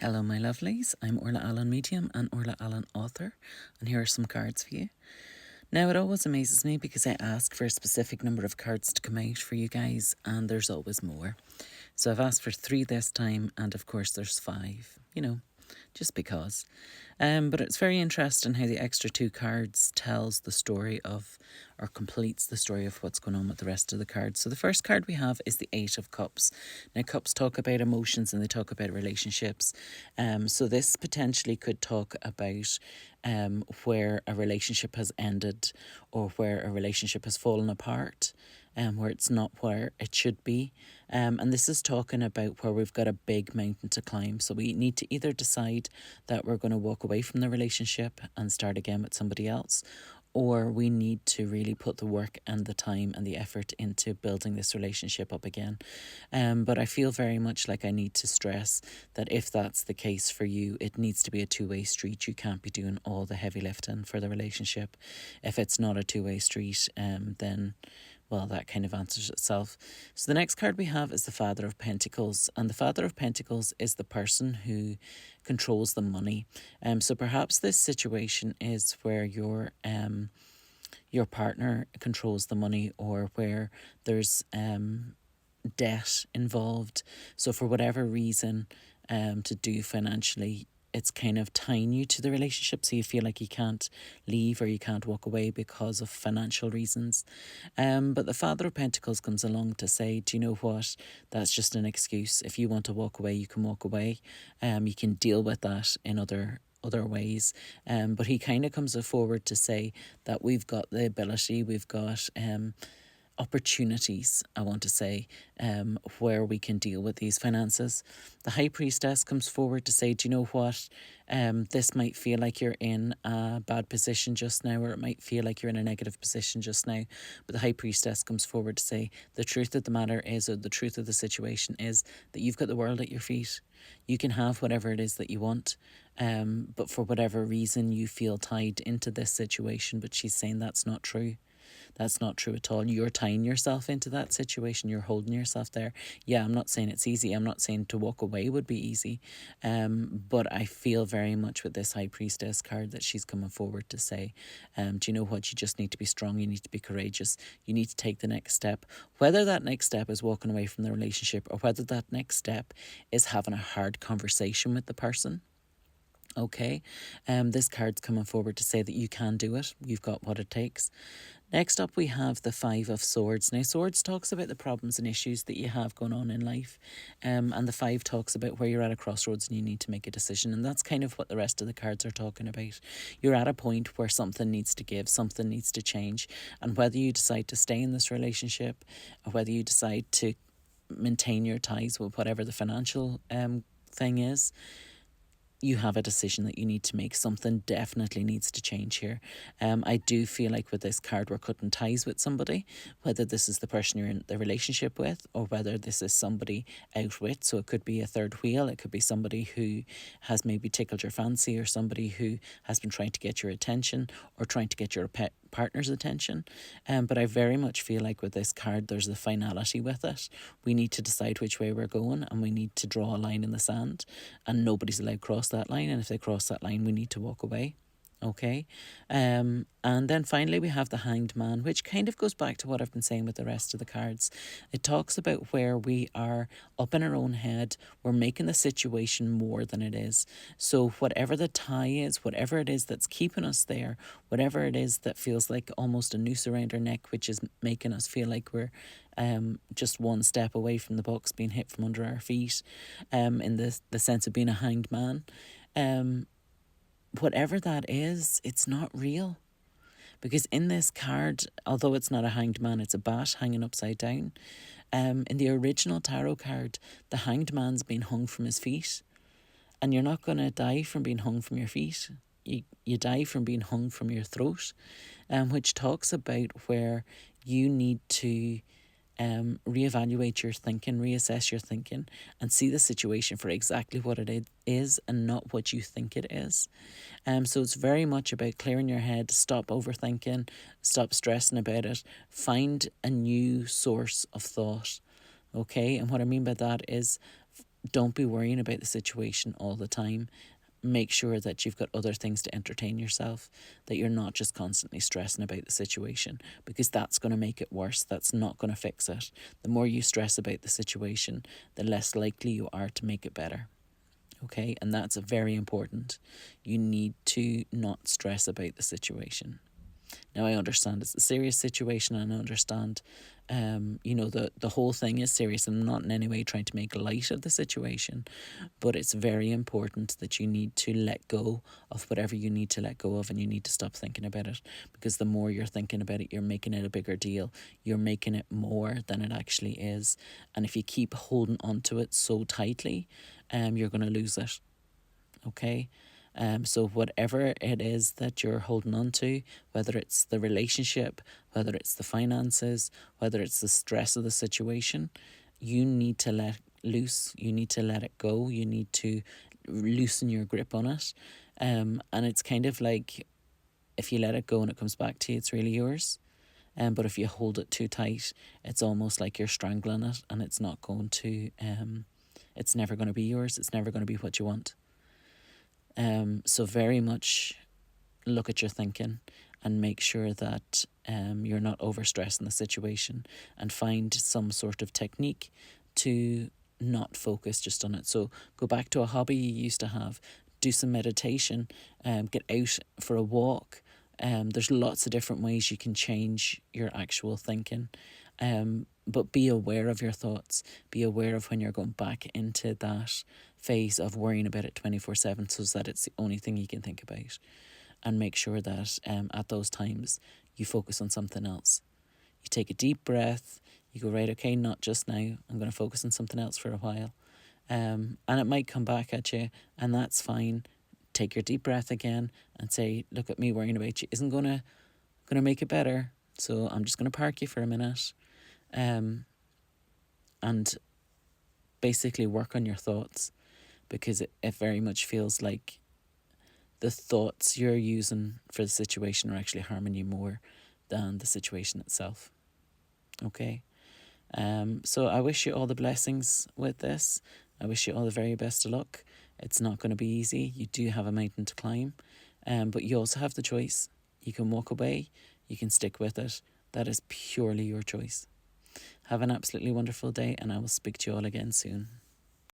Hello, my lovelies. I'm Orla Allen Medium and Orla Allen Author, and here are some cards for you. Now, it always amazes me because I ask for a specific number of cards to come out for you guys, and there's always more. So I've asked for 3 this time, and of course, there's 5. Just because. But it's very interesting how the extra 2 cards tells the story of, or completes the story of what's going on with the rest of the cards. So the first card we have is the 8 of Cups. Now, Cups talk about emotions and they talk about relationships. So this potentially could talk about where a relationship has ended or where a relationship has fallen apart. Where it's not where it should be. And this is talking about where we've got a big mountain to climb. So we need to either decide that we're going to walk away from the relationship and start again with somebody else, or we need to really put the work and the time and the effort into building this relationship up again. But I feel very much like I need to stress that if that's the case for you, it needs to be a two-way street. You can't be doing all the heavy lifting for the relationship. If it's not a two-way street, then well, that kind of answers itself. So the next card we have is the Father of Pentacles. And the Father of Pentacles is the person who controls the money. So perhaps this situation is where your partner controls the money, or where there's debt involved. So for whatever reason, to do financially, it's kind of tying you to the relationship, so you feel like you can't leave or you can't walk away because of financial reasons. But the Father of Pentacles comes along to say, do you know what? That's just an excuse. If you want to walk away, you can walk away. You can deal with that in other ways. But he kind of comes forward to say that we've got the ability, we've got opportunities, I want to say, where we can deal with these finances. The High Priestess comes forward to say, do you know what? This might feel like you're in a bad position just now, or it might feel like you're in a negative position just now. But the High Priestess comes forward to say, the truth of the matter is, or the truth of the situation is, that you've got the world at your feet. You can have whatever it is that you want. But for whatever reason, you feel tied into this situation. But she's saying that's not true. That's not true at all. You're tying yourself into that situation. You're holding yourself there. Yeah, I'm not saying it's easy. I'm not saying to walk away would be easy. But I feel very much with this High Priestess card that she's coming forward to say, do you know what? You just need to be strong. You need to be courageous. You need to take the next step. Whether that next step is walking away from the relationship, or whether that next step is having a hard conversation with the person. Okay, this card's coming forward to say that you can do it. You've got what it takes. Next up, we have the 5 of Swords. Now, Swords talks about the problems and issues that you have going on in life. And the 5 talks about where you're at a crossroads and you need to make a decision. And that's kind of what the rest of the cards are talking about. You're at a point where something needs to give, something needs to change. And whether you decide to stay in this relationship, or whether you decide to maintain your ties with whatever the financial thing is, you have a decision that you need to make. Something definitely needs to change here. I do feel like with this card, we're cutting ties with somebody, whether this is the person you're in the relationship with, or whether this is somebody out with. So it could be a third wheel. It could be somebody who has maybe tickled your fancy, or somebody who has been trying to get your attention, or trying to get your partner's attention. But I very much feel like with this card, there's the finality with it. We need to decide which way we're going, and we need to draw a line in the sand, and nobody's allowed to cross that line. And if they cross that line, we need to walk away. Okay. And then finally we have the Hanged Man, which kind of goes back to what I've been saying with the rest of the cards. It talks about where we are up in our own head. We're making the situation more than it is. So whatever the tie is, whatever it is that's keeping us there, whatever it is that feels like almost a noose around our neck, which is making us feel like we're just one step away from the box being hit from under our feet, in the sense of being a hanged man, whatever that is, it's not real. Because in this card, although it's not a hanged man, it's a bat hanging upside down. In the original tarot card, the hanged man's been hung from his feet. And you're not going to die from being hung from your feet. You die from being hung from your throat, which talks about where you need to reevaluate your thinking, reassess your thinking, and see the situation for exactly what it is and not what you think it is. So it's very much about clearing your head, stop overthinking, stop stressing about it, find a new source of thought. Okay, and what I mean by that is Don't be worrying about the situation all the time. Make sure that you've got other things to entertain yourself, that you're not just constantly stressing about the situation, because that's going to make it worse. That's not going to fix it. The more you stress about the situation, the less likely you are to make it better. Okay, and that's very important. You need to not stress about the situation. Now, I understand it's a serious situation, and I understand, the whole thing is serious, and I'm not in any way trying to make light of the situation, but it's very important that you need to let go of whatever you need to let go of, and you need to stop thinking about it, because the more you're thinking about it, you're making it a bigger deal. You're making it more than it actually is. And if you keep holding on to it so tightly, you're going to lose it. Okay? So whatever it is that you're holding on to, whether it's the relationship, whether it's the finances, whether it's the stress of the situation, you need to let loose. You need to let it go. You need to loosen your grip on it. And it's kind of like, if you let it go and it comes back to you, it's really yours. But if you hold it too tight, it's almost like you're strangling it, and it's not going to, it's never going to be yours. It's never going to be what you want. So very much look at your thinking and make sure that you're not overstressing the situation, and find some sort of technique to not focus just on it. So go back to a hobby you used to have, do some meditation, get out for a walk. There's lots of different ways you can change your actual thinking. But be aware of your thoughts. Be aware of when you're going back into that phase of worrying about it 24/7, so that it's the only thing you can think about. And make sure that at those times you focus on something else. You take a deep breath. You go, right, okay, not just now. I'm going to focus on something else for a while. And it might come back at you, and that's fine. Take your deep breath again and say, look, at me worrying about you isn't going to make it better. So I'm just going to park you for a minute. And basically work on your thoughts, because it very much feels like the thoughts you're using for the situation are actually harming you more than the situation itself. Okay? So I wish you all the blessings with this. I wish you all the very best of luck. It's not going to be easy. You do have a mountain to climb, but you also have the choice. You can walk away, you can stick with it. That is purely your choice. Have an absolutely wonderful day, and I will speak to you all again soon.